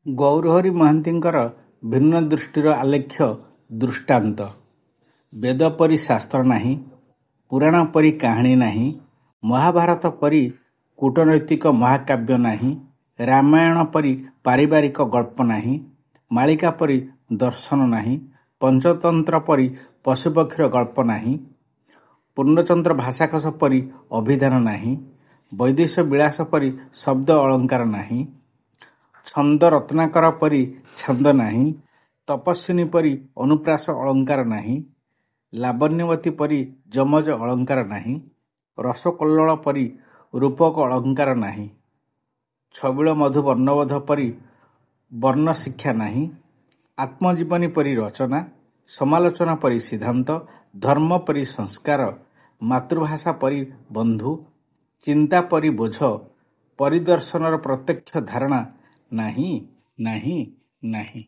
ଗୌରହରି ମହାନ୍ତିଙ୍କର ଭିନ୍ନ ଦୃଷ୍ଟିର ଆଲେଖ୍ୟ ଦୃଷ୍ଟାନ୍ତ। ବେଦ ପରି ଶାସ୍ତ୍ର ନାହିଁ, ପୁରାଣ ପରି କାହାଣୀ ନାହିଁ, ମହାଭାରତ ପରି କୂଟନୈତିକ ମହାକାବ୍ୟ ନାହିଁ, ରାମାୟଣ ପରି ପାରିବାରିକ ଗଳ୍ପ ନାହିଁ, ମାଳିକା ପରି ଦର୍ଶନ ନାହିଁ, ପଞ୍ଚତନ୍ତ୍ର ପରି ପଶୁପକ୍ଷୀର ଗଳ୍ପ ନାହିଁ, ପୂର୍ଣ୍ଣଚନ୍ଦ୍ର ଭାଷାକୋଷ ପରି ଅଭିଧାନ ନାହିଁ, ବୈଦେଶ ବିଳାସ ପରି ଶବ୍ଦ ଅଳଙ୍କାର ନାହିଁ, ଛନ୍ଦ ରତ୍ନାକର ପରି ଛାନ୍ଦ ନାହିଁ, ତପସ୍ୱିନୀ ପରି ଅନୁପ୍ରାସ ଅଳଙ୍କାର ନାହିଁ, ଲାବଣ୍ୟବତୀ ପରି ଯମଜ ଅଳଙ୍କାର ନାହିଁ, ରସକଲ୍ଲୋଳ ପରି ରୂପକ ଅଳଙ୍କାର ନାହିଁ, ଛବିଳ ମଧୁ ବର୍ଣ୍ଣବୋଧ ପରି ବର୍ଣ୍ଣ ଶିକ୍ଷା ନାହିଁ, ଆତ୍ମଜୀବନୀ ପରି ରଚନା, ସମାଲୋଚନା ପରି ସିଦ୍ଧାନ୍ତ, ଧର୍ମ ପରି ସଂସ୍କାର, ମାତୃଭାଷା ପରି ବନ୍ଧୁ, ଚିନ୍ତା ପରି ବୋଝ, ପରିଦର୍ଶନର ପ୍ରତ୍ୟକ୍ଷ ଧାରଣା ନାହିଁ ନାହିଁ ନାହିଁ।